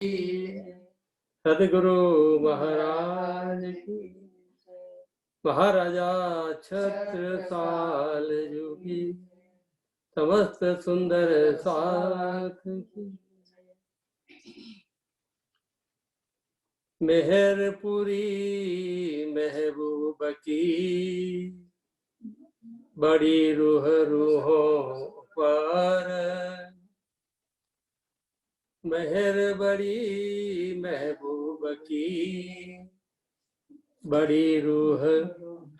सदगुरु महाराज की, महाराजा छत्रसाल जी की, समस्त सुंदर साथ की। मेहरपुरी महबूब की, बड़ी रूह रूहों पर, मेहर बड़ी महबूब की, बड़ी रूह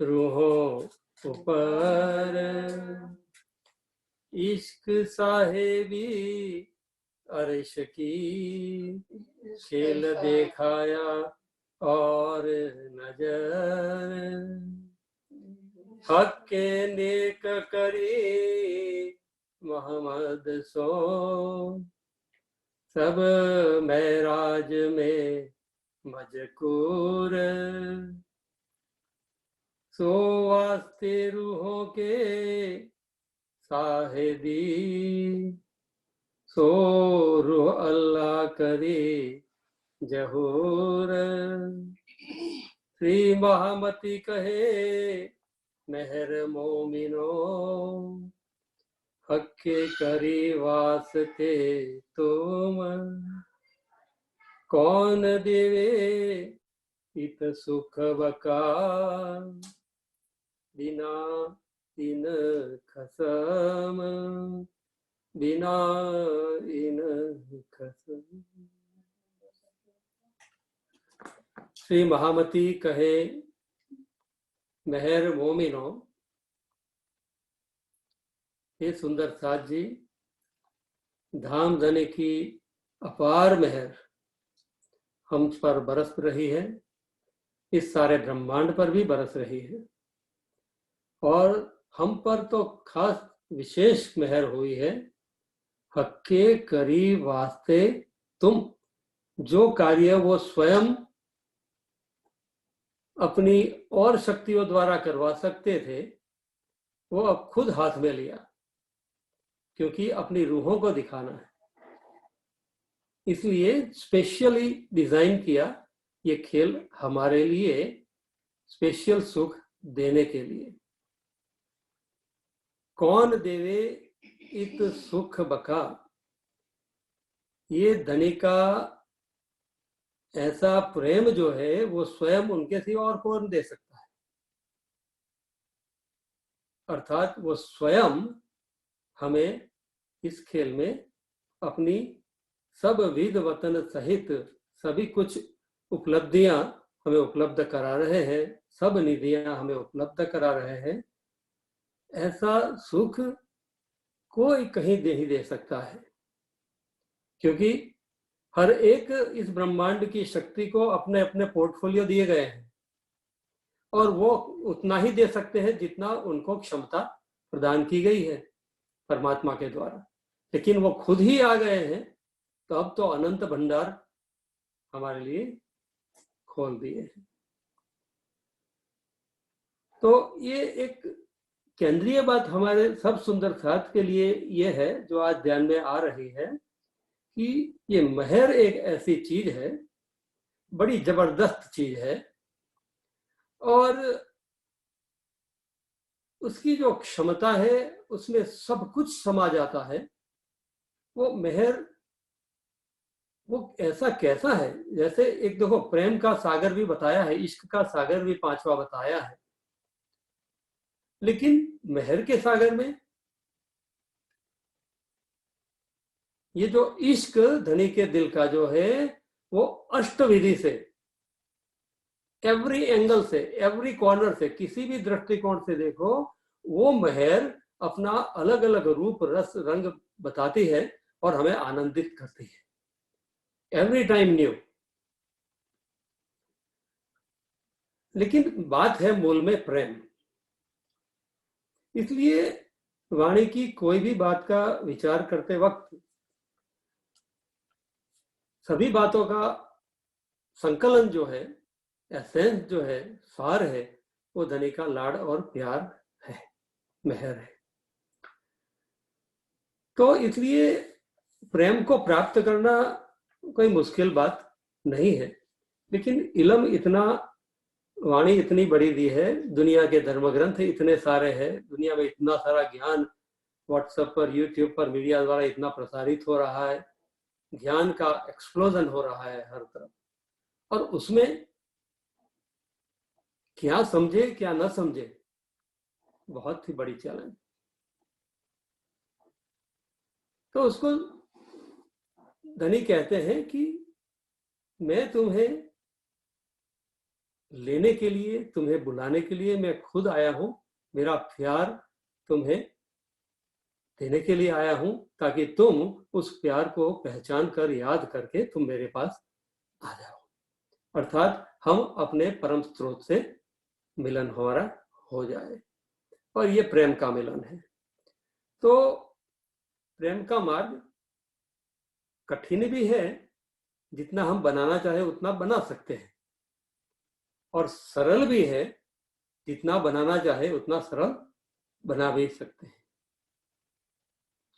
रूहों पर। इश्क साहेबी अर्श की, खेल दिखाया और नजर, हक के नेक करे मोहम्मद सो, सब महराज में मजकूर, सो वास्ते रूहों के साहिदी, सो रूह अल्लाह करे जहूर। श्री महामती कहे मेहर मोमिनो, हक के करी वास्ते तुम, कौन देवे इत सुख बका, बिना इन खसम, बिना इन खसम। श्री महामती कहे मेहर मोमिनो, हे सुंदर साथ जी, धाम धने की अपार मेहर हम पर बरस रही है, इस सारे ब्रह्मांड पर भी बरस रही है, और हम पर तो खास विशेष मेहर हुई है। हक के करीब वास्ते तुम, जो कार्य वो स्वयं अपनी और शक्तियों द्वारा करवा सकते थे, वो अब खुद हाथ में लिया, क्योंकि अपनी रूहों को दिखाना है, इसलिए स्पेशली डिजाइन किया ये खेल हमारे लिए, स्पेशल सुख देने के लिए। कौन देवे इत सुख बका, ये धनी का ऐसा प्रेम जो है वो स्वयं उनके सिवा और कौन दे सकता है, अर्थात वो स्वयं हमें इस खेल में अपनी सब विध वतन सहित सभी कुछ उपलब्धियां हमें उपलब्ध करा रहे हैं, सब निधियां हमें उपलब्ध करा रहे हैं। ऐसा सुख कोई कहीं नहीं दे सकता है, क्योंकि हर एक इस ब्रह्मांड की शक्ति को अपने अपने पोर्टफोलियो दिए गए हैं, और वो उतना ही दे सकते हैं जितना उनको क्षमता प्रदान की गई है परमात्मा के द्वारा, लेकिन वो खुद ही आ गए हैं, तो अब तो अनंत भंडार हमारे लिए खोल दिए हैं। तो ये एक केंद्रीय बात हमारे सब सुंदर साथ के लिए ये है जो आज ध्यान में आ रही है, कि ये मेहर एक ऐसी चीज है, बड़ी जबरदस्त चीज है, और उसकी जो क्षमता है उसमें सब कुछ समा जाता है। वो मेहर वो ऐसा कैसा है, जैसे एक देखो प्रेम का सागर भी बताया है, इश्क का सागर भी पांचवा बताया है, लेकिन मेहर के सागर में ये जो इश्क धनी के दिल का जो है वो अष्टविधि से, एवरी एंगल से, एवरी कॉर्नर से, किसी भी दृष्टिकोण से देखो, वो मेहर अपना अलग अलग रूप रस रंग बताती है और हमें आनंदित करती है, एवरी टाइम न्यू। लेकिन बात है मूल में प्रेम, इसलिए वाणी की कोई भी बात का विचार करते वक्त सभी बातों का संकलन जो है, एसेंस जो है, सार है, वो धनी का लाड़ और प्यार है, मेहर है। तो इसलिए प्रेम को प्राप्त करना कोई मुश्किल बात नहीं है। लेकिन इल्म इतना, वाणी इतनी बड़ी दी है, दुनिया के धर्म ग्रंथ इतने सारे हैं, दुनिया में इतना सारा ज्ञान व्हाट्सएप पर, यूट्यूब पर, मीडिया द्वारा इतना प्रसारित हो रहा है, ज्ञान का एक्सप्लोजन हो रहा है हर तरफ, और उसमें क्या समझे क्या न समझे, बहुत ही बड़ी चैलेंज। तो उसको धनी कहते हैं कि मैं तुम्हें लेने के लिए, तुम्हें बुलाने के लिए मैं खुद आया हूं, मेरा प्यार तुम्हें देने के लिए आया हूं, ताकि तुम उस प्यार को पहचान कर, याद करके तुम मेरे पास आ जाओ, अर्थात हम अपने परम स्रोत से मिलन हमारा हो जाए, और ये प्रेम का मिलन है। तो प्रेम का मार्ग कठिन भी है, जितना हम बनाना चाहे उतना बना सकते हैं, और सरल भी है, जितना बनाना चाहे उतना सरल बना भी सकते हैं।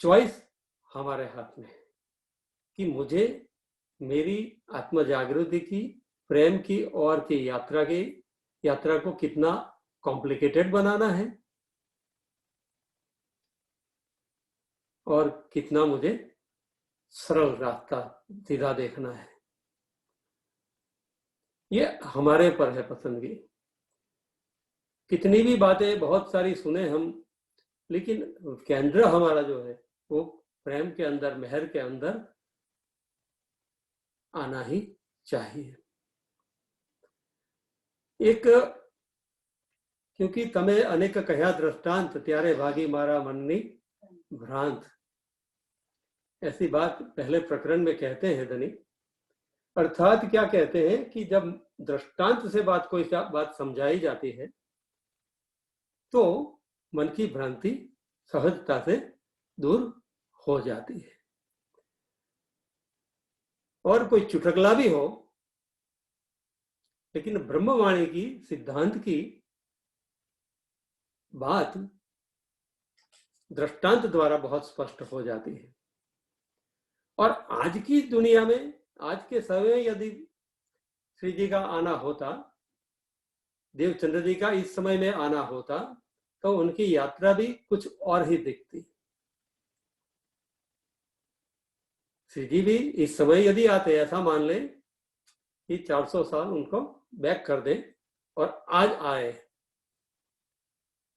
चॉइस हमारे हाथ में है कि मुझे मेरी आत्म जागृति की, प्रेम की और की यात्रा को कितना कॉम्प्लिकेटेड बनाना है, और कितना मुझे सरल रास्ता सीधा देखना है। ये हमारे पर है पसंदगी। कितनी भी बातें बहुत सारी सुने हम, लेकिन केंद्र हमारा जो है वो प्रेम के अंदर, मेहर के अंदर आना ही चाहिए। एक, क्योंकि तमे अनेक कह्या दृष्टांत, त्यारे भागी मारा मननी भ्रांत, ऐसी बात पहले प्रकरण में कहते हैं धनी। अर्थात क्या कहते हैं कि जब दृष्टांत से कोई बात समझाई जाती है तो मन की भ्रांति सहजता से दूर हो जाती है, और कोई चुटकला भी हो, लेकिन ब्रह्मवाणी की, सिद्धांत की बात दृष्टांत द्वारा बहुत स्पष्ट हो जाती है। और आज की दुनिया में, आज के समय यदि श्री जी का आना होता, देवचंद्र जी का इस समय में आना होता, तो उनकी यात्रा भी कुछ और ही दिखती। श्री जी भी इस समय यदि आते, ऐसा मान लें कि 400 साल उनको बैक कर दें और आज आए,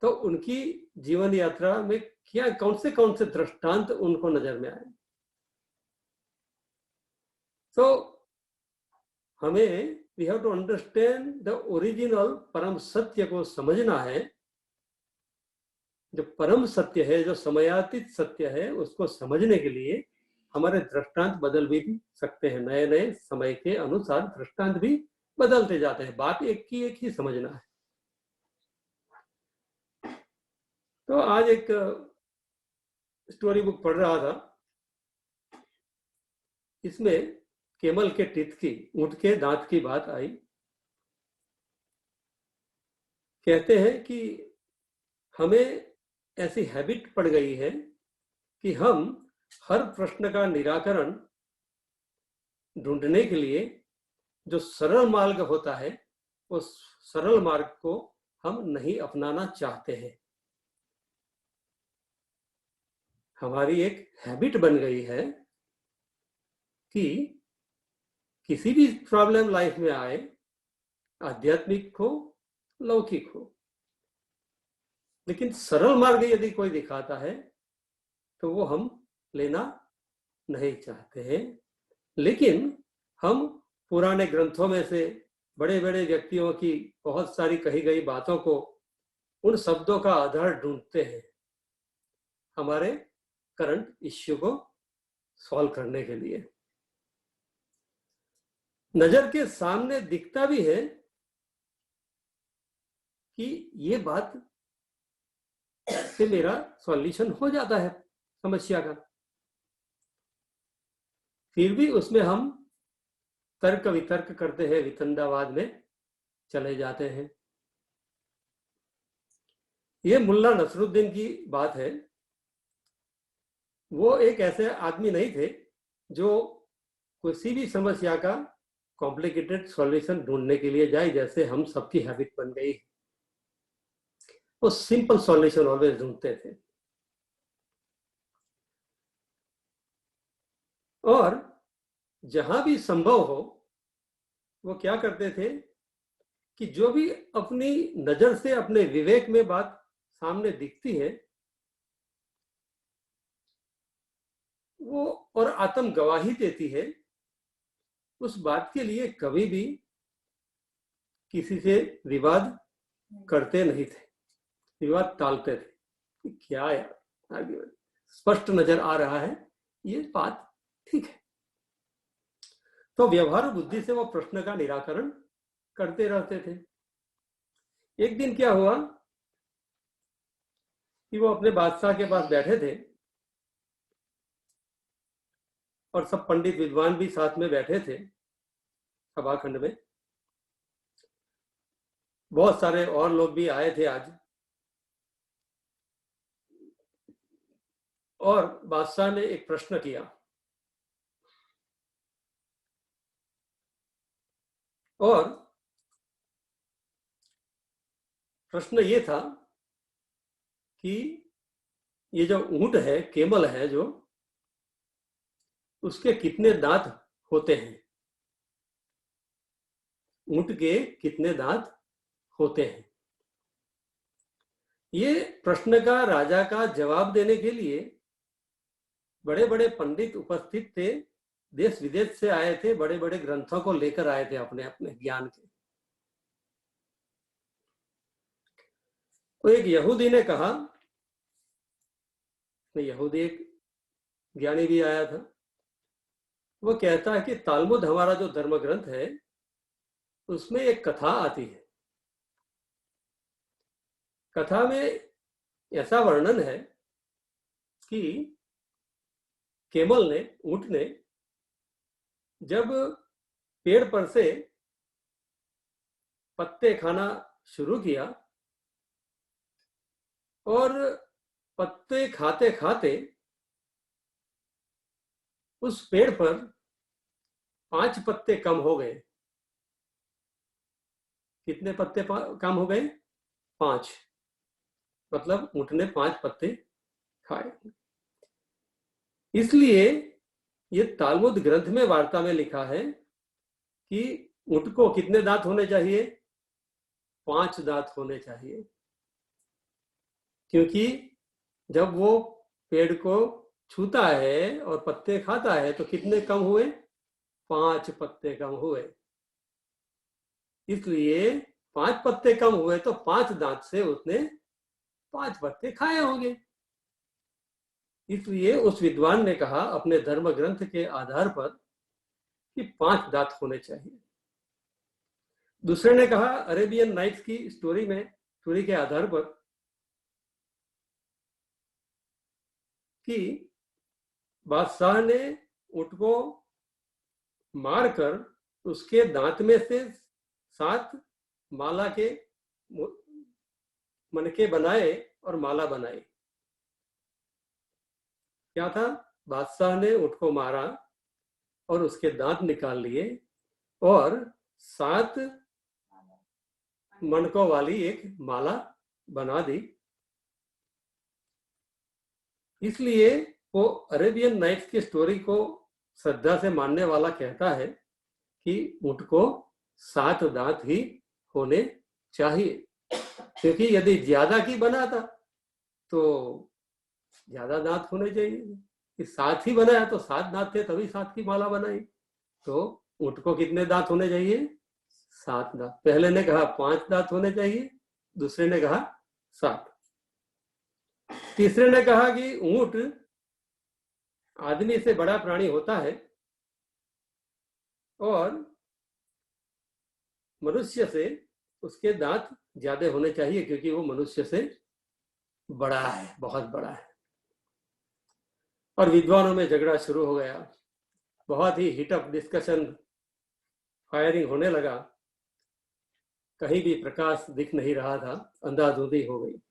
तो उनकी जीवन यात्रा में क्या, कौन से दृष्टांत उनको नजर में आए। तो हमें we have to understand the original परम सत्य को समझना है। जो परम सत्य है, जो समयातीत सत्य है, उसको समझने के लिए हमारे दृष्टांत बदल भी सकते हैं। नए नए समय के अनुसार दृष्टांत भी बदलते जाते हैं, बात एक ही समझना है। तो आज एक स्टोरी बुक पढ़ रहा था, इसमें केमल के टीथ की, ऊंट के दांत की बात आई। कहते हैं कि हमें ऐसी हैबिट पड़ गई है कि हम हर प्रश्न का निराकरण ढूंढने के लिए जो सरल मार्ग होता है, उस सरल मार्ग को हम नहीं अपनाना चाहते हैं। हमारी एक हैबिट बन गई है कि किसी भी प्रॉब्लम लाइफ में आए, आध्यात्मिक हो, लौकिक हो, लेकिन सरल मार्ग यदि कोई दिखाता है तो वो हम लेना नहीं चाहते हैं। लेकिन हम पुराने ग्रंथों में से, बड़े बड़े व्यक्तियों की बहुत सारी कही गई बातों को, उन शब्दों का आधार ढूंढते हैं हमारे करंट इश्यू को सॉल्व करने के लिए। नजर के सामने दिखता भी है कि ये बात से मेरा सॉल्यूशन हो जाता है समस्या का, फिर भी उसमें हम तर्क वितर्क करते हैं, वितंडावाद में चले जाते हैं। ये मुल्ला नसरुद्दीन की बात है। वो एक ऐसे आदमी नहीं थे जो किसी भी समस्या का कॉम्प्लिकेटेड सॉल्यूशन ढूंढने के लिए जाए, जैसे हम सबकी हैबिट बन गई, वो सिंपल सॉल्यूशन ऑलवेज ढूंढते थे। और जहां भी संभव हो वो क्या करते थे कि जो भी अपनी नजर से, अपने विवेक में बात सामने दिखती है, वो और आत्म गवाही देती है, उस बात के लिए कभी भी किसी से विवाद करते नहीं थे, विवाद टालते थे। क्या यार, आगे स्पष्ट नजर आ रहा है, ये बात ठीक है। तो व्यवहार बुद्धि से वो प्रश्न का निराकरण करते रहते थे। एक दिन क्या हुआ कि वो अपने बादशाह के पास बैठे थे और सब पंडित विद्वान भी साथ में बैठे थे सभाखंड में। बहुत सारे और लोग भी आए थे आज। और बादशाह ने एक प्रश्न किया, और प्रश्न ये था कि ये जो ऊंट है, केमल है जो, उसके कितने दांत होते हैं? ऊंट के कितने दांत होते हैं? ये प्रश्न का राजा का जवाब देने के लिए बड़े बड़े पंडित उपस्थित थे, देश विदेश से आए थे, बड़े बड़े ग्रंथों को लेकर आए थे अपने अपने ज्ञान के। तो एक यहूदी ने कहा, यहूदी एक ज्ञानी भी आया था, वो कहता है कि तालमुद हमारा जो धर्म ग्रंथ है उसमें एक कथा आती है। कथा में ऐसा वर्णन है कि केमल ने, ऊंट ने, जब पेड़ पर से पत्ते खाना शुरू किया और पत्ते खाते खाते उस पेड़ पर 5 पत्ते कम हो गए। कितने पत्ते कम हो गए? 5। मतलब ऊंट ने 5 पत्ते खाए। इसलिए ये तालमुद ग्रंथ में वार्ता में लिखा है कि ऊंट को कितने दांत होने चाहिए? 5 दांत होने चाहिए, क्योंकि जब वो पेड़ को छूता है और पत्ते खाता है तो कितने कम हुए? 5 पत्ते कम हुए। इसलिए 5 पत्ते कम हुए तो 5 दांत से उसने 5 पत्ते खाए होंगे। इसलिए उस विद्वान ने कहा अपने धर्म ग्रंथ के आधार पर कि 5 दांत होने चाहिए। दूसरे ने कहा अरेबियन नाइट्स की स्टोरी में, स्टोरी के आधार पर, कि बादशाह ने ऊंट को मारकर उसके दांत में से 7 माला के मनके बनाए और माला बनाई। क्या था? बादशाह ने ऊंट को मारा और उसके दांत निकाल लिए और 7 मनकों वाली एक माला बना दी। इसलिए वो अरेबियन नाइट्स की स्टोरी को श्रद्धा से मानने वाला कहता है कि ऊंट को 7 दांत ही होने चाहिए, क्योंकि यदि ज्यादा की बना था तो ज्यादा दांत होने चाहिए। कि 7 ही बनाया तो 7 दांत थे, तभी 7 की माला बनाई। तो ऊंट को कितने दांत होने चाहिए? 7 दांत। पहले ने कहा 5 दांत होने चाहिए, दूसरे ने कहा 7। तीसरे ने कहा कि ऊंट आदमी से बड़ा प्राणी होता है और मनुष्य से उसके दांत ज्यादा होने चाहिए, क्योंकि वो मनुष्य से बड़ा है, बहुत बड़ा है। और विद्वानों में झगड़ा शुरू हो गया, बहुत ही हीटअप डिस्कशन, फायरिंग होने लगा। कहीं भी प्रकाश दिख नहीं रहा था, अंधाधुंधी हो गई।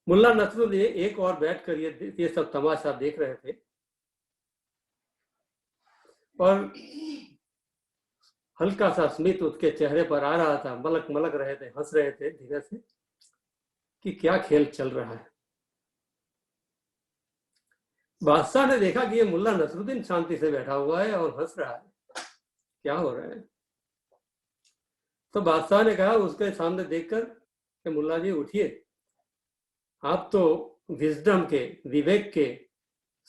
मुल्ला नसरुद्दीन एक और बैठकर ये सब तमाशा देख रहे थे। और हल्का सा स्मित उसके चेहरे पर आ रहा था, मलक मलक रहे थे, हंस रहे थे धीरे से कि क्या खेल चल रहा है। बादशाह ने देखा कि ये मुल्ला नसरुद्दीन शांति से बैठा हुआ है और हंस रहा है, क्या हो रहा है। तो बादशाह ने कहा उसके सामने देखकर कि मुल्ला जी उठिए, आप तो विजडम के, विवेक के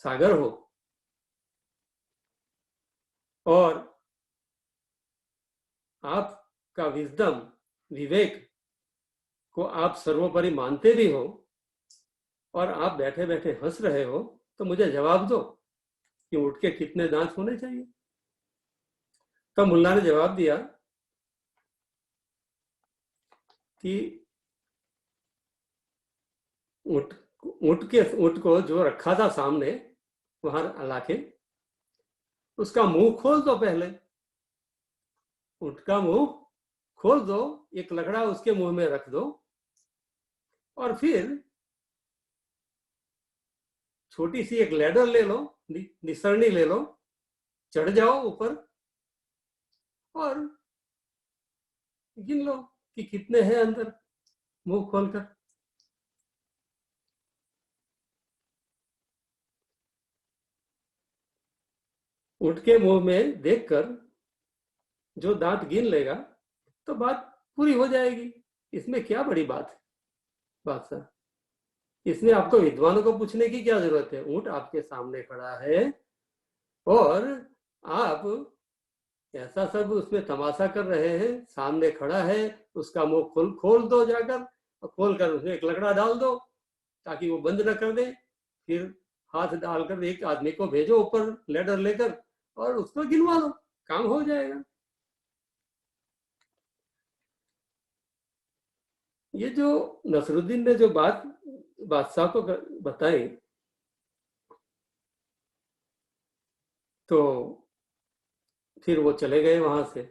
सागर हो, और आपका विजडम, विवेक को आप सर्वोपरि मानते भी हो, और आप बैठे बैठे हंस रहे हो, तो मुझे जवाब दो कि ऊँट के कितने दांत होने चाहिए। तो मुल्ला ने जवाब दिया कि ऊँट को जो रखा था सामने वहां लाके, उसका मुंह खोल दो, पहले ऊँट का मुंह खोल दो, एक लकड़ा उसके मुंह में रख दो, और फिर छोटी सी एक लैडर ले लो, निसरनी ले लो, चढ़ जाओ ऊपर और गिन लो कि कितने हैं अंदर, मुंह खोलकर। ऊँट के मुंह में देखकर जो दांत गिन लेगा तो बात पूरी हो जाएगी, इसमें क्या बड़ी बात है बादशाह, इसमें आपको विद्वानों को पूछने की क्या जरूरत है। ऊँट आपके सामने खड़ा है और आप ऐसा सब उसमें तमाशा कर रहे हैं, सामने खड़ा है, उसका मुंह खोल दो जाकर, और खोल कर उसमें एक लकड़ा डाल दो ताकि वो बंद न कर दे, फिर हाथ डालकर एक आदमी को भेजो ऊपर लेडर लेकर और उसको गिनवा लो, काम हो जाएगा। ये जो नसरुद्दीन ने जो बात बादशाह को बताई, तो फिर वो चले गए वहां से।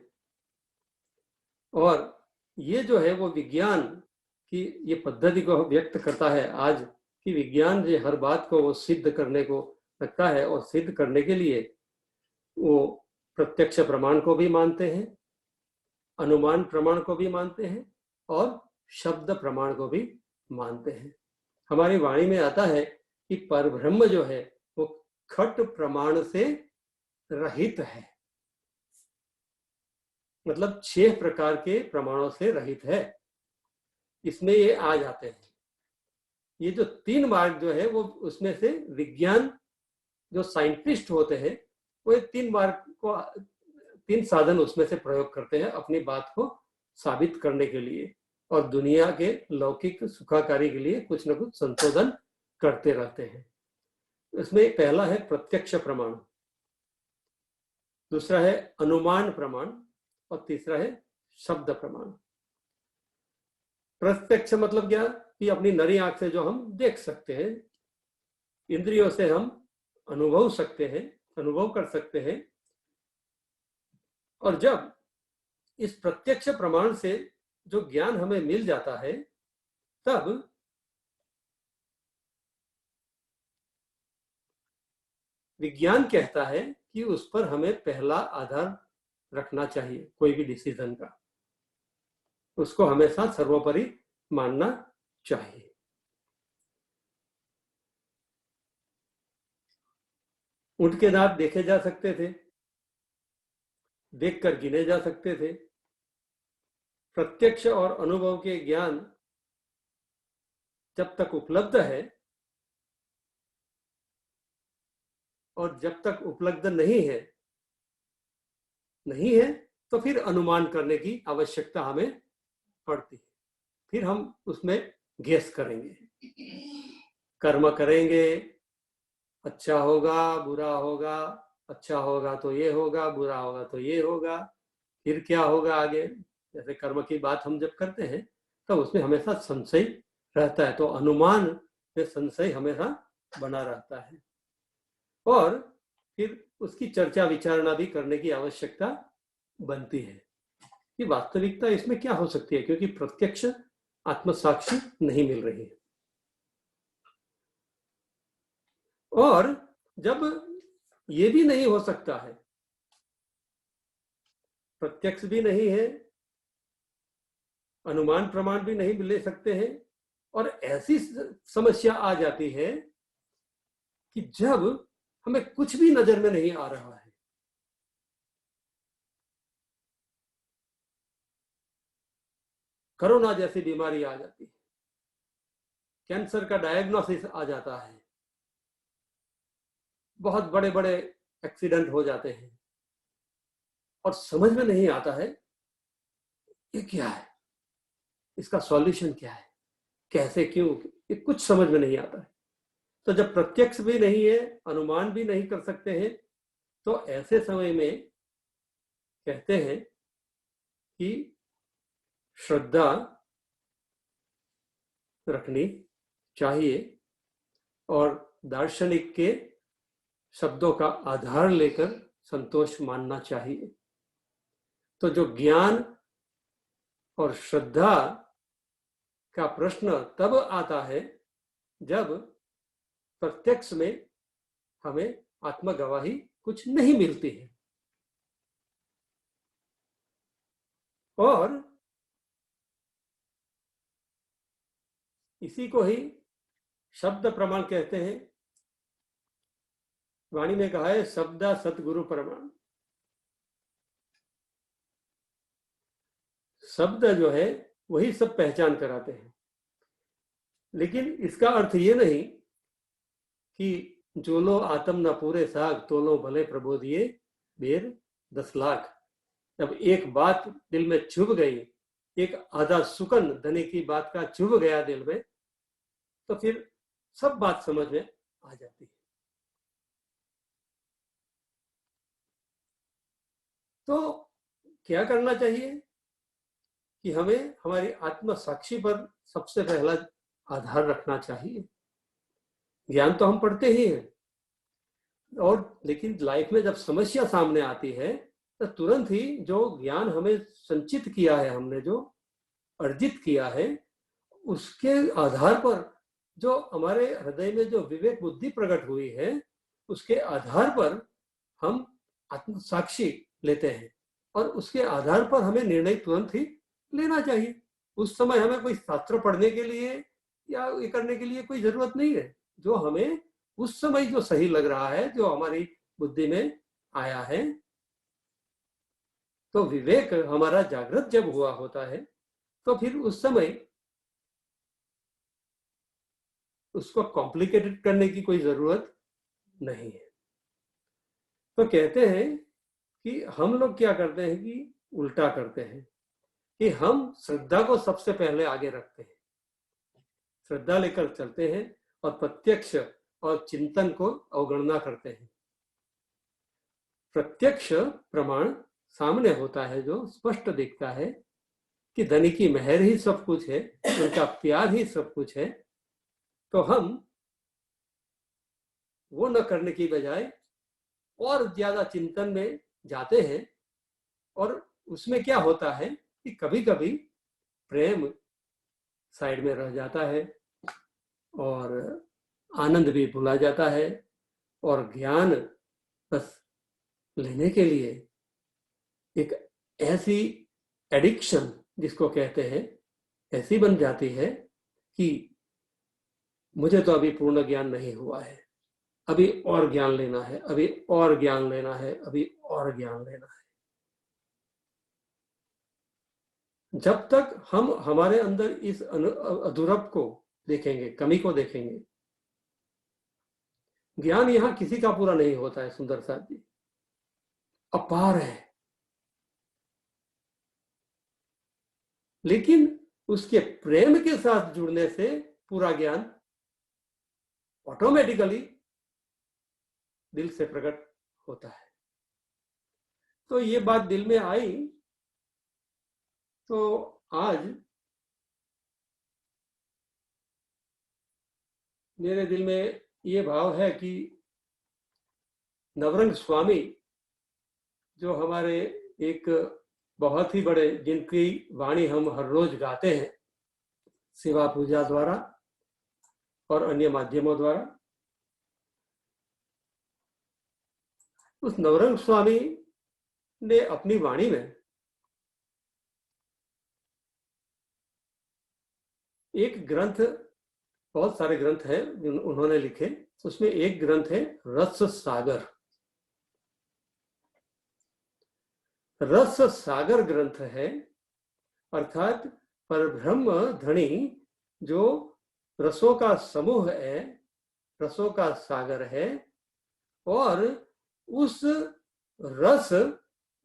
और ये जो है वो विज्ञान की ये पद्धति को व्यक्त करता है आज, कि विज्ञान जो हर बात को वो सिद्ध करने को रखता है, और सिद्ध करने के लिए वो प्रत्यक्ष प्रमाण को भी मानते हैं, अनुमान प्रमाण को भी मानते हैं, और शब्द प्रमाण को भी मानते हैं। हमारी वाणी में आता है कि परब्रह्म जो है वो खट प्रमाण से रहित है, मतलब 6 प्रकार के प्रमाणों से रहित है, इसमें ये आ जाते हैं। ये जो 3 मार्ग जो है वो उसमें से विज्ञान जो साइंटिस्ट होते हैं वो 3 मार्ग को, 3 साधन उसमें से प्रयोग करते हैं अपनी बात को साबित करने के लिए, और दुनिया के लौकिक सुखाकारी के लिए कुछ न कुछ संशोधन करते रहते हैं। इसमें पहला है प्रत्यक्ष प्रमाण, दूसरा है अनुमान प्रमाण, और तीसरा है शब्द प्रमाण। प्रत्यक्ष मतलब क्या, कि अपनी नरी आंख से जो हम देख सकते हैं, इंद्रियों से हम अनुभव कर सकते हैं, और जब इस प्रत्यक्ष प्रमाण से जो ज्ञान हमें मिल जाता है, तब विज्ञान कहता है कि उस पर हमें पहला आधार रखना चाहिए, कोई भी डिसीजन का उसको हमेशा सर्वोपरि मानना चाहिए। ऊँट के दांत देखे जा सकते थे, देखकर गिने जा सकते थे। प्रत्यक्ष और अनुभव के ज्ञान जब तक उपलब्ध है, और जब तक उपलब्ध नहीं है तो फिर अनुमान करने की आवश्यकता हमें पड़ती है। फिर हम उसमें गेस करेंगे, कर्म करेंगे, अच्छा होगा बुरा होगा, अच्छा होगा तो ये होगा, बुरा होगा तो ये होगा, फिर क्या होगा आगे। जैसे कर्म की बात हम जब करते हैं तो उसमें हमेशा संशय रहता है, तो अनुमान में संशय हमेशा बना रहता है, और फिर उसकी चर्चा विचारणा भी करने की आवश्यकता बनती है कि वास्तविकता इसमें क्या हो सकती है, क्योंकि प्रत्यक्ष आत्मसाक्षी नहीं मिल रही है। और जब ये भी नहीं हो सकता है प्रत्यक्ष भी नहीं है, अनुमान प्रमाण भी नहीं ले सकते हैं, और ऐसी समस्या आ जाती है कि जब हमें कुछ भी नजर में नहीं आ रहा है, कोरोना जैसी बीमारी आ जाती है, कैंसर का डायग्नोसिस आ जाता है, बहुत बड़े बड़े एक्सीडेंट हो जाते हैं, और समझ में नहीं आता है ये क्या है, इसका सॉल्यूशन क्या है, कैसे, क्यों, ये कुछ समझ में नहीं आता है। तो जब प्रत्यक्ष भी नहीं है, अनुमान भी नहीं कर सकते हैं, तो ऐसे समय में कहते हैं कि श्रद्धा रखनी चाहिए और दार्शनिक के शब्दों का आधार लेकर संतोष मानना चाहिए। तो जो ज्ञान और श्रद्धा का प्रश्न तब आता है जब प्रत्यक्ष में हमें आत्मगवाही कुछ नहीं मिलती है। और इसी को ही शब्द प्रमाण कहते हैं। वाणी में कहा है शब्दा सतगुरु प्रमाण। शब्द जो है वही सब पहचान कराते हैं, लेकिन इसका अर्थ ये नहीं कि जो लो आत्म न पूरे साग तो लो भले प्रबोधिए बेर 10 लाख। जब एक बात दिल में चुभ गई, एक आधा सुकन धनी की बात का चुभ गया दिल में, तो फिर सब बात समझ में आ जाती है। तो क्या करना चाहिए कि हमें हमारी आत्म साक्षी पर सबसे पहला आधार रखना चाहिए। ज्ञान तो हम पढ़ते ही हैं, और लेकिन लाइफ में जब समस्या सामने आती है तो तुरंत ही जो ज्ञान हमें संचित किया है, हमने जो अर्जित किया है, उसके आधार पर जो हमारे हृदय में जो विवेक बुद्धि प्रकट हुई है, उसके आधार पर हम आत्म साक्षी लेते हैं, और उसके आधार पर हमें निर्णय तुरंत ही लेना चाहिए। उस समय हमें कोई शास्त्र पढ़ने के लिए या ये करने के लिए कोई जरूरत नहीं है। जो हमें उस समय जो सही लग रहा है, जो हमारी बुद्धि में आया है, तो विवेक हमारा जागृत जब हुआ होता है, तो फिर उस समय उसको कॉम्प्लिकेटेड करने की कोई जरूरत नहीं है। तो कहते हैं कि हम लोग क्या करते हैं कि उल्टा करते हैं कि हम श्रद्धा को सबसे पहले आगे रखते हैं, श्रद्धा लेकर चलते हैं और प्रत्यक्ष और चिंतन को अवगणना करते हैं। प्रत्यक्ष प्रमाण सामने होता है जो स्पष्ट दिखता है कि धनी की मेहर ही सब कुछ है, उनका प्यार ही सब कुछ है, तो हम वो न करने की बजाय और ज्यादा चिंतन में जाते हैं। और उसमें क्या होता है कि कभी कभी प्रेम साइड में रह जाता है और आनंद भी भुला जाता है, और ज्ञान बस लेने के लिए एक ऐसी एडिक्शन जिसको कहते हैं ऐसी बन जाती है कि मुझे तो अभी पूर्ण ज्ञान नहीं हुआ है, अभी और ज्ञान लेना है, अभी और ज्ञान लेना है, अभी और ज्ञान लेना है। जब तक हम हमारे अंदर इस अधूरप को देखेंगे, कमी को देखेंगे, ज्ञान यहां किसी का पूरा नहीं होता है। सुंदर साथ जी, अपार है, लेकिन उसके प्रेम के साथ जुड़ने से पूरा ज्ञान ऑटोमेटिकली दिल से प्रकट होता है। तो ये बात दिल में आई, तो आज मेरे दिल में ये भाव है कि नवरंग स्वामी जो हमारे एक बहुत ही बड़े, जिनकी वाणी हम हर रोज गाते हैं सेवा पूजा द्वारा और अन्य माध्यमों द्वारा, उस नवरंग स्वामी ने अपनी वाणी में एक ग्रंथ, बहुत सारे ग्रंथ हैं उन्होंने लिखे, उसमें एक ग्रंथ है रस सागर। रस सागर ग्रंथ है, अर्थात परब्रह्म धनी जो रसों का समूह है, रसों का सागर है, और उस रस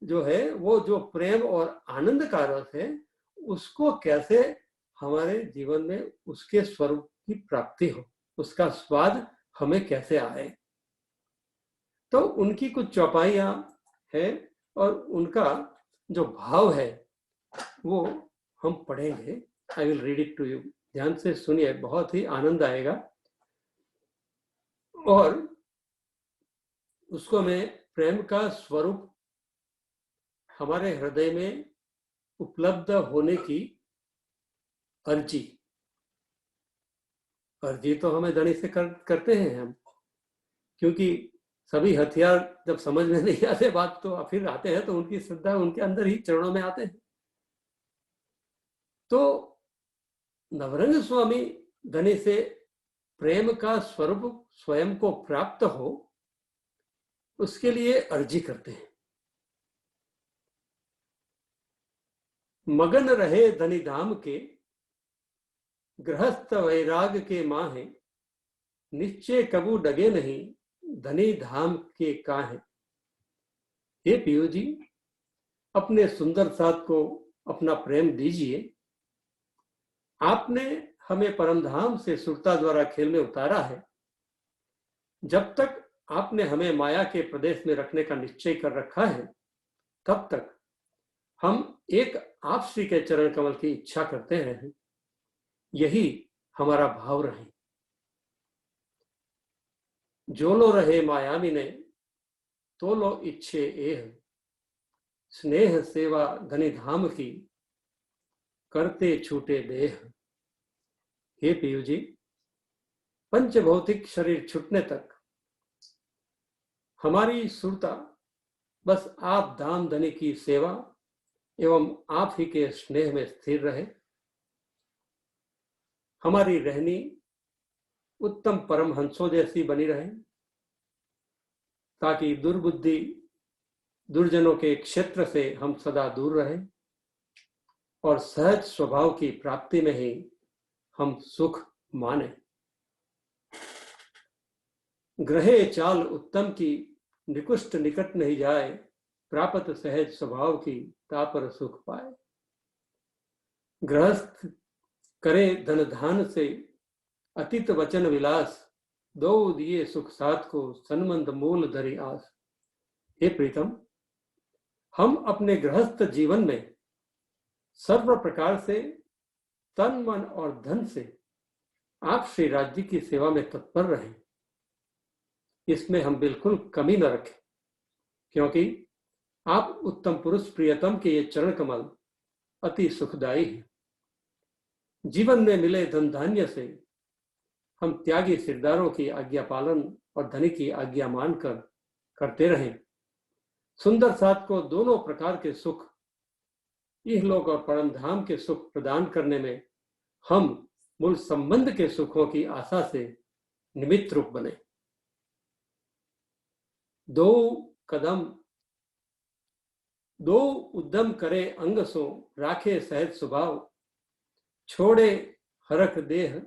जो है वो जो प्रेम और आनंद का रस है, उसको कैसे हमारे जीवन में उसके स्वरूप की प्राप्ति हो, उसका स्वाद हमें कैसे आए। तो उनकी कुछ चौपाइयां है और उनका जो भाव है वो हम पढ़ेंगे। I will read it to you. ध्यान से सुनिए, बहुत ही आनंद आएगा। और उसको मैं प्रेम का स्वरूप हमारे हृदय में उपलब्ध होने की अर्जी तो हमें धनी से करते हैं हम, क्योंकि सभी हथियार जब समझ में नहीं आते बात तो फिर आते हैं तो उनकी श्रद्धा उनके अंदर ही चरणों में आते हैं। तो नवरंग स्वामी धनी से प्रेम का स्वरूप स्वयं को प्राप्त हो, उसके लिए अर्जी करते हैं। मगन रहे धनी धाम के, गृहस्थ वैराग के माहे, निश्चय कबू डगे नहीं, धनी धाम के काहे। हे पियू जी, अपने सुंदर साथ को अपना प्रेम दीजिए। आपने हमें परमधाम से सुरता द्वारा खेल में उतारा है। जब तक आपने हमें माया के प्रदेश में रखने का निश्चय कर रखा है, तब तक हम एक आप श्री के चरण कमल की इच्छा करते रहे। यही हमारा भाव रहे। जोलो रहे मायामी ने, तोलो इच्छे एह, स्नेह सेवा धनी धाम की, करते छूटे देह। हे पियू जी, पंच भौतिक शरीर छूटने तक हमारी सुरता बस आप धाम धनी की सेवा एवं आप ही के स्नेह में स्थिर रहे। हमारी रहनी उत्तम परमहंसों जैसी बनी रहे, ताकि दुर्बुद्धि दुर्जनों के क्षेत्र से हम सदा दूर रहें और सहज स्वभाव की प्राप्ति में ही हम सुख माने। ग्रहे चाल उत्तम की, निकुष्ट निकट नहीं जाए, प्राप्त सहज स्वभाव की, तापर सुख पाए। गृहस्थ करे धन धान से, अतीत वचन विलास, दो दिए सुख साथ को, सन्मंद मूल धरी आस। हे प्रीतम, हम अपने गृहस्थ जीवन में सर्व प्रकार से तन मन और धन से आप श्री राज्य की सेवा में तत्पर रहें। इसमें हम बिल्कुल कमी न रखें, क्योंकि आप उत्तम पुरुष प्रियतम के ये चरण कमल अति सुखदायी है। जीवन में मिले धन धान्य से हम त्यागी सिरदारों की आज्ञा पालन और धनी की आज्ञा मानकर करते रहें। सुंदर साथ को दोनों प्रकार के सुख, इहलोक और परम धाम के सुख प्रदान करने में हम मूल संबंध के सुखों की आशा से निमित्त रूप बने। दो उद्यम करे अंग सो, राखे सहज स्वभाव, छोड़े हरख देह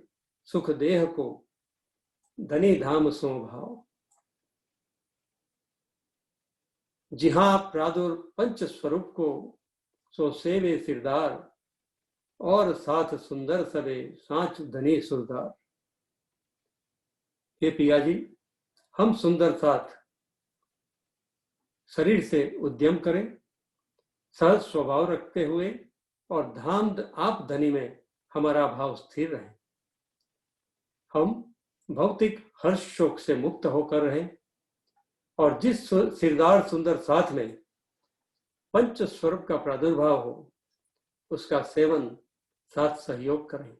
सुख देह को, धनी धाम सो भाव। जिहां प्रादुर पंच स्वरूप को, सो सेवे सिरदार, और साथ सुंदर सबे सांच धनी सुरदार। हे पिया जी, हम सुंदर साथ शरीर से उद्यम करें, सहज स्वभाव रखते हुए, और धाम आप धनी में हमारा भाव स्थिर रहे। हम भौतिक हर्ष शोक से मुक्त होकर रहें, और जिस सिरदार सुंदर साथ में पंच स्वरूप का प्रादुर्भाव हो, उसका सेवन साथ सहयोग करें,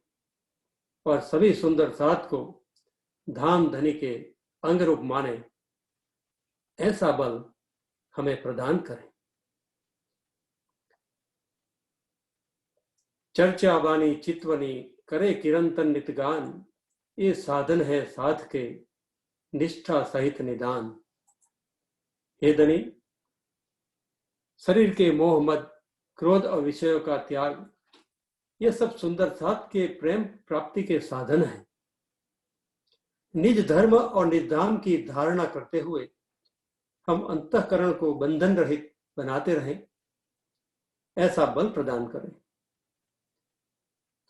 और सभी सुंदर साथ को धाम धनी के अंग रूप माने, ऐसा बल हमें प्रदान करें। चर्चा वाणी चितवनी करे किरंतन नितगान, ये साधन है साध के निष्ठा सहित निदान। हे धनी, शरीर के मोह मद, क्रोध और विषयों का त्याग, ये सब सुंदर साथ के प्रेम प्राप्ति के साधन हैं। निज धर्म और निज धाम की धारणा करते हुए हम अंतःकरण को बंधन रहित बनाते रहें, ऐसा बल प्रदान करें।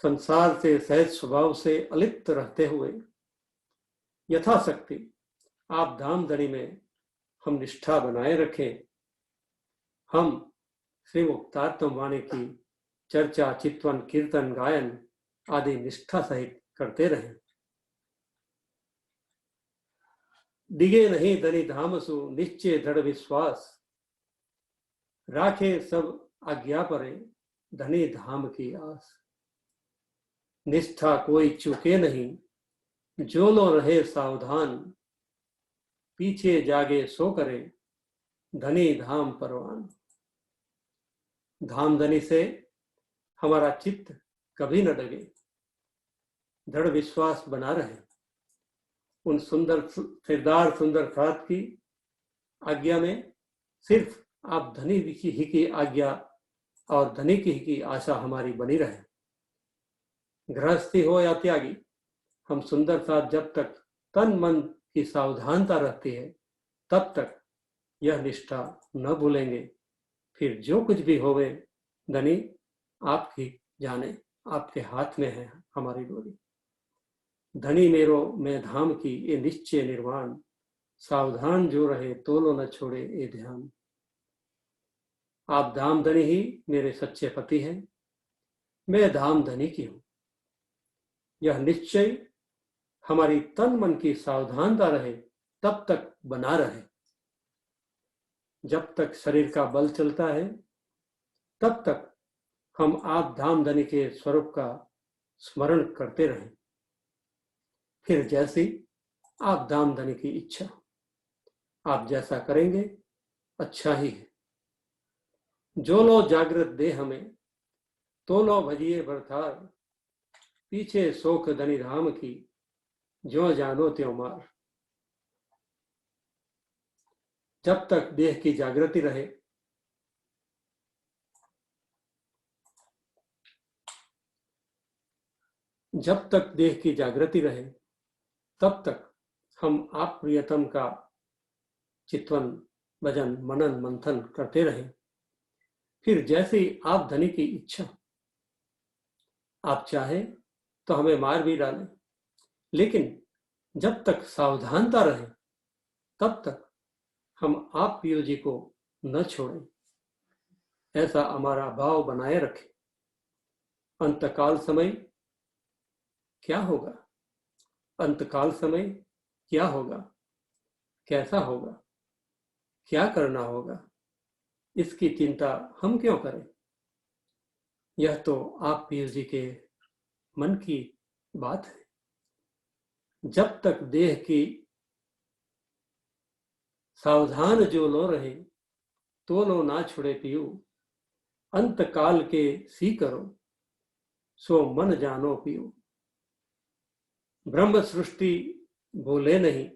संसार से सहज स्वभाव से अलिप्त रहते हुए यथाशक्ति आप धाम धनी में हम निष्ठा बनाए रखें। हम श्री मुक्तात्म वाणी की चर्चा, चित्वन, कीर्तन, गायन आदि निष्ठा सहित करते रहें। डिगे नहीं धनी धामसु निश्चय दृढ़ विश्वास, राखे सब आज्ञा परे धनी धाम की आस। निष्ठा कोई चूके नहीं, जो लो रहे सावधान, पीछे जागे सो करे धनी धाम परवान। धाम धनी से हमारा चित्त कभी न डगे, दृढ़ विश्वास बना रहे। उन सुंदर सिरदार सुंदर साथ की आज्ञा में सिर्फ आप धनी ही की आज्ञा और धनी की ही की आशा हमारी बनी रहे। गृहस्थी हो या त्यागी, हम सुंदर साथ जब तक तन मन की सावधानता रहती है, तब तक यह निष्ठा न भूलेंगे। फिर जो कुछ भी होवे धनी, आप ही जाने, आपके हाथ में है हमारी डोरी। धनी मेरो मैं धाम की ये निश्चय निर्वाण, सावधान जो रहे तोलो न छोड़े ये ध्यान। आप धाम धनी ही मेरे सच्चे पति हैं, मैं धाम धनी की हूं। यह निश्चय हमारी तन मन की सावधानता रहे, तब तक बना रहे। जब तक शरीर का बल चलता है, तब तक हम आप धाम धनी के स्वरूप का स्मरण करते रहें। फिर जैसी आप धाम धनी की इच्छा, आप जैसा करेंगे अच्छा ही है। जो लो जागृत दे हमें, तो लो भजिए बरथार, पीछे शोक धनी धाम की, जो जानो त्यों मार। जब तक देह की जागृति रहे, जब तक देह की जागृति रहे, तब तक हम आप प्रियतम का चित्वन, भजन, मनन, मंथन करते रहें। फिर जैसी आप धनी की इच्छा, आप चाहे तो हमें मार भी डालें, लेकिन जब तक सावधानता रहे, तब तक हम आप पियो जी को न छोड़ें, ऐसा हमारा भाव बनाए रखें। अंतकाल समय क्या होगा, अंतकाल समय क्या होगा, कैसा होगा, क्या करना होगा, इसकी चिंता हम क्यों करें। यह तो आप पीर जी के मन की बात है। जब तक देह की सावधान जो लो रहे, तो लो ना छुड़े पियो, अंत काल के सी करो, सो मन जानो पियो। ब्रह्म सृष्टि भूले नहीं,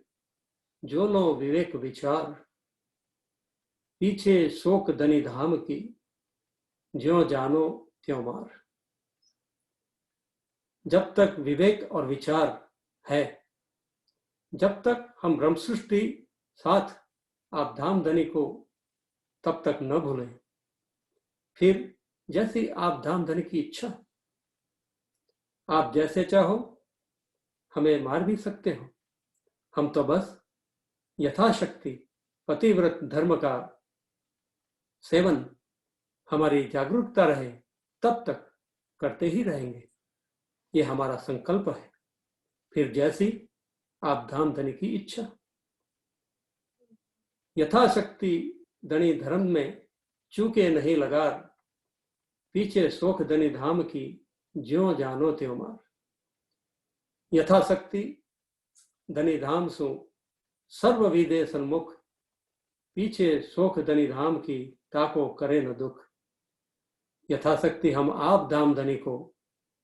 जो लो विवेक विचार, पीछे शोक धनी धाम की, ज्यों जानो त्यों मार। जब तक विवेक और विचार है, जब तक हम ब्रह्म सृष्टि साथ आप धाम धनी को तब तक न भूलें। फिर जैसी आप धाम धनी की इच्छा, आप जैसे चाहो हमें मार भी सकते हो, हम तो बस यथाशक्ति पतिव्रत धर्म का सेवन हमारी जागरूकता रहे तब तक करते ही रहेंगे, ये हमारा संकल्प है। फिर जैसी आप धाम धनी की इच्छा, यथाशक्ति धनी धर्म में चूके नहीं लगार, पीछे शोक धनी धाम की, ज्यों जानो त्यों मार। यथाशक्ति धनी धाम सु सर्व विदे सन्मुख, पीछे शोक धनी धाम की, ताको करे न दुख। यथाशक्ति हम आप धाम धनी को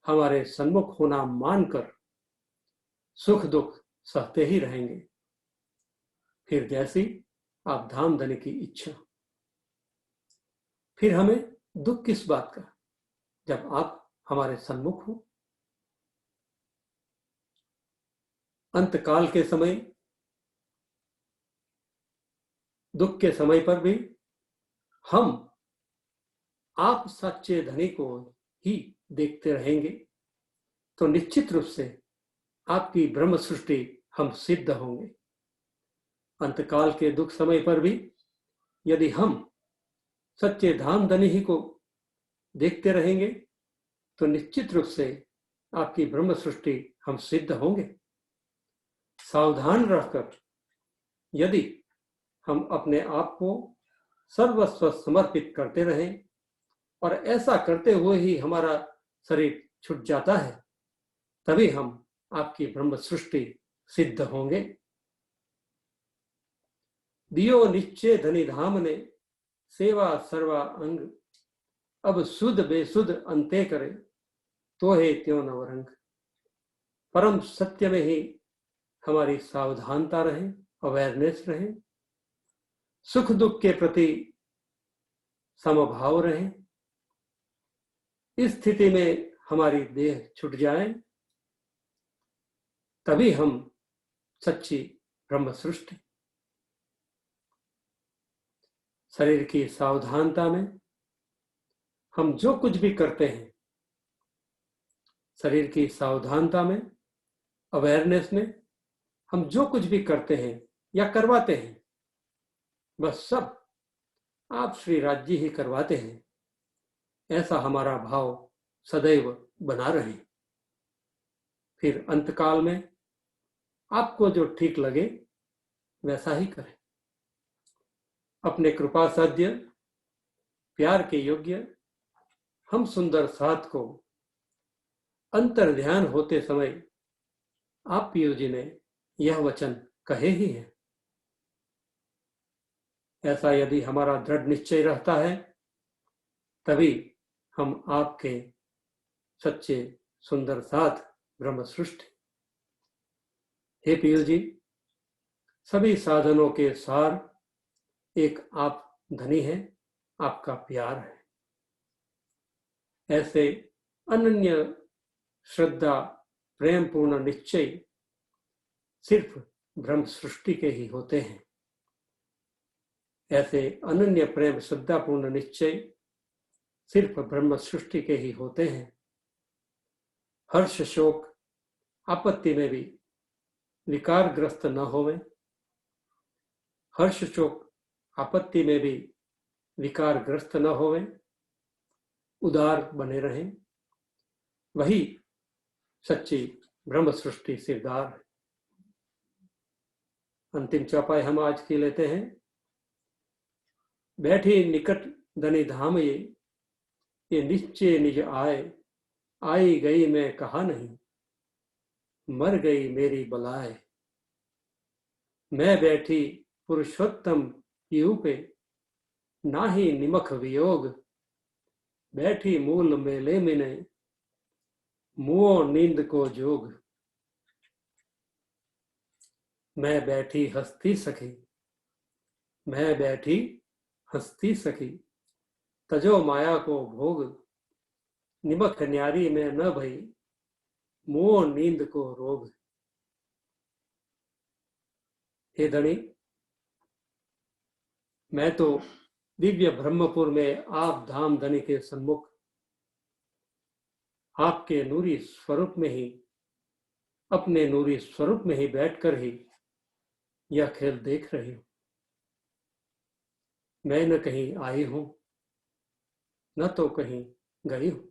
हमारे सन्मुख होना मानकर सुख दुख सहते ही रहेंगे। फिर जैसी आप धाम धनी की इच्छा। फिर हमें दुख किस बात का, जब आप हमारे सन्मुख हो। अंतकाल के समय, दुख के समय पर भी हम आप सच्चे धनी को ही देखते रहेंगे, तो निश्चित रूप से आपकी ब्रह्म सृष्टि हम सिद्ध होंगे। अंतकाल के दुख समय पर भी यदि हम सच्चे धाम धनी ही को देखते रहेंगे, तो निश्चित रूप से आपकी ब्रह्म सृष्टि हम सिद्ध होंगे। सावधान रहकर यदि हम अपने आप को सर्वस्व समर्पित करते रहें और ऐसा करते हुए ही हमारा शरीर छूट जाता है, तभी हम आपकी ब्रह्म सृष्टि सिद्ध होंगे। दियो निश्चय धनी धाम ने सेवा सर्वा अंग, अब सुध बेसुध अंते करे तो है त्यों नवरंग। परम सत्य में ही हमारी सावधानता रहे, अवेयरनेस रहे, सुख दुख के प्रति समभाव रहे। इस स्थिति में हमारी देह छूट जाए, तभी हम सच्ची ब्रह्म सृष्टि। शरीर की सावधानता में हम जो कुछ भी करते हैं, शरीर की सावधानता में, अवेयरनेस में हम जो कुछ भी करते हैं या करवाते हैं, बस सब आप श्री राज्य ही करवाते हैं, ऐसा हमारा भाव सदैव बना रहे। फिर अंतकाल में आपको जो ठीक लगे वैसा ही करें। अपने कृपा साध्य प्यार के योग्य हम सुंदर साथ को अंतर ध्यान होते समय आप पियो जी ने यह वचन कहे ही हैं। ऐसा यदि हमारा दृढ़ निश्चय रहता है, तभी हम आपके सच्चे सुंदर साथ ब्रह्म सृष्टि। हे पियो जी, सभी साधनों के सार एक आप धनी है, आपका प्यार है। ऐसे अनन्य श्रद्धा प्रेम पूर्ण निश्चय सिर्फ ब्रह्म सृष्टि के ही होते हैं। ऐसे अनन्य प्रेम श्रद्धा पूर्ण निश्चय सिर्फ ब्रह्म सृष्टि के ही होते हैं। हर्ष शोक आपत्ति में भी विकारग्रस्त न होवे, हर्ष शोक आपत्ति में भी विकारग्रस्त न होवे, उदार बने रहें, वही सच्ची ब्रह्म सृष्टि सिरदार है। अंतिम चौपाई हम आज की लेते हैं। बैठी निकट धनी धाम ये निश्चय निज आए, आई गई मैं कहा नहीं, मर गई मेरी बलाए। मैं बैठी पुरुषोत्तम पीहू पे, नाही निमख वियोग, बैठी मूल मेले मिने, मुओ नींद को जोग। मैं बैठी हस्ती सखी, मैं बैठी हस्ती सखी, तजो माया को भोग, निमख न्यारी में न भई, मुओ नींद को रोग। हे धनी, मैं तो दिव्य ब्रह्मपुर में आप धाम धनी के सन्मुख आपके नूरी स्वरूप में ही, अपने नूरी स्वरूप में ही बैठकर ही यह खेल देख रही हूं। मैं न कहीं आई हूं, न तो कहीं गई हूं।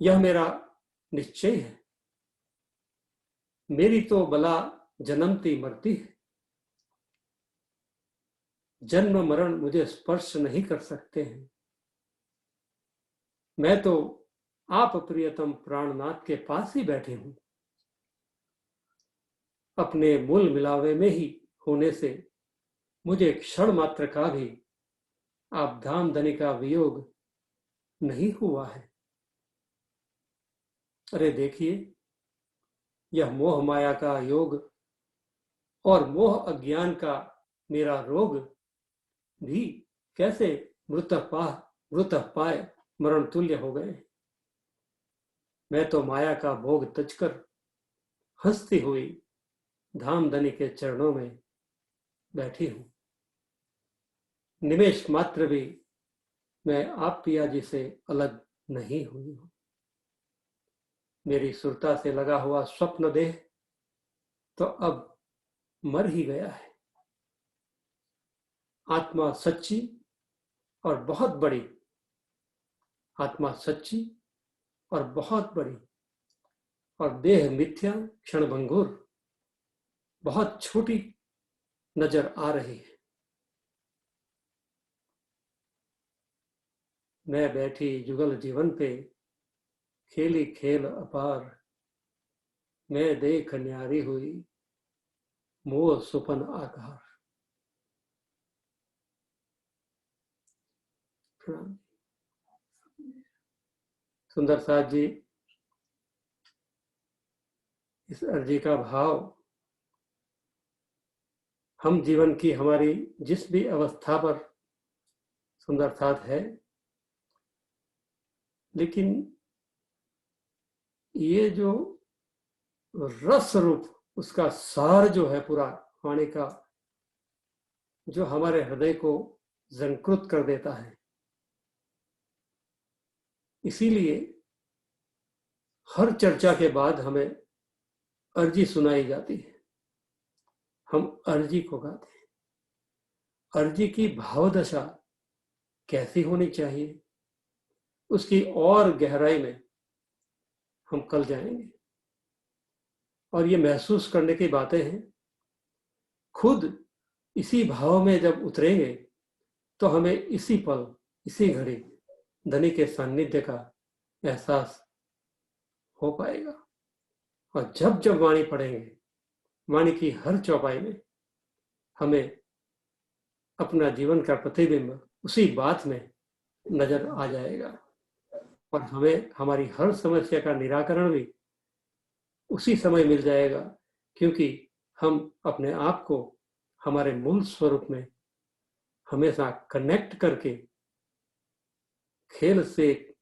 यह मेरा निश्चय है। मेरी तो बला जन्मती मरती है। जन्म मरण मुझे स्पर्श नहीं कर सकते हैं। मैं तो आप प्रियतम प्राणनाथ के पास ही बैठे हूं। अपने मूल मिलावे में ही होने से मुझे क्षण मात्र का भी आप धाम धनी का वियोग नहीं हुआ है। अरे देखिए, यह मोह माया का योग और मोह अज्ञान का मेरा रोग भी कैसे मृत पाए मरण तुल्य हो गए। मैं तो माया का भोग तजकर हंसती हुई धामधनी के चरणों में बैठी हूं। निमेष मात्र भी मैं आप पिया जी से अलग नहीं हुई हूं। मेरी सुरता से लगा हुआ स्वप्न देह तो अब मर ही गया है। आत्मा सच्ची और बहुत बड़ी, आत्मा सच्ची और बहुत बड़ी, और देह मिथ्या क्षणभंगुर बहुत छोटी नजर आ रही है। मैं बैठी जुगल जीवन पे खेली खेल अपार, मैं देख न्यारी हुई मोह सुपन आकार। सुंदर साथ जी, इस अर्जी का भाव हम जीवन की हमारी जिस भी अवस्था पर सुंदर साथ है, लेकिन ये जो रस रूप उसका सार जो है पूरा वाणी का, जो हमारे हृदय को जंकृत कर देता है, इसीलिए हर चर्चा के बाद हमें अर्जी सुनाई जाती है। हम अर्जी को गाते हैं। अर्जी की भावदशा कैसी होनी चाहिए, उसकी और गहराई में हम कल जाएंगे। और ये महसूस करने की बातें हैं। खुद इसी भाव में जब उतरेंगे तो हमें इसी पल, इसी घड़ी धनी के सान्निध्य का एहसास हो पाएगा। और जब जब वाणी पढ़ेंगे, वाणी की हर चौपाई में हमें अपना जीवन का प्रतिबिंब उसी बात में नजर आ जाएगा। और हमें हमारी हर समस्या का निराकरण भी उसी समय मिल जाएगा, क्योंकि हम अपने आप को हमारे मूल स्वरूप में हमेशा कनेक्ट करके खेल से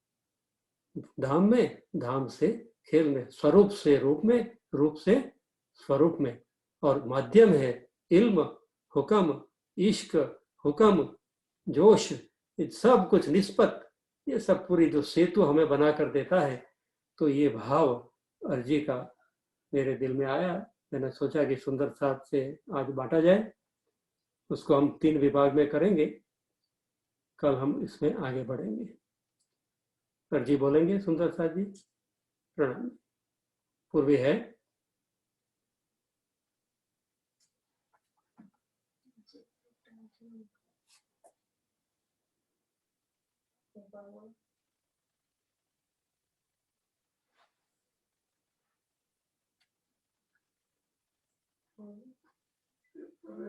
धाम में, धाम से खेल में, स्वरूप से रूप में, रूप से स्वरूप में, और माध्यम है इल्म, हुक्म, इश्क, हुक्म, जोश, ये सब कुछ निस्बत, ये सब पूरी जो सेतु हमें बना कर देता है। तो ये भाव अर्जी का मेरे दिल में आया। मैंने सोचा कि सुंदर साथ से आज बांटा जाए। उसको हम 3 विभाग में करेंगे। कल हम इसमें आगे बढ़ेंगे। अर्जी बोलेंगे सुंदर साथ जी। प्रणाम। पूर्वी है।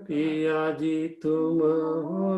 पिया जी तुम हो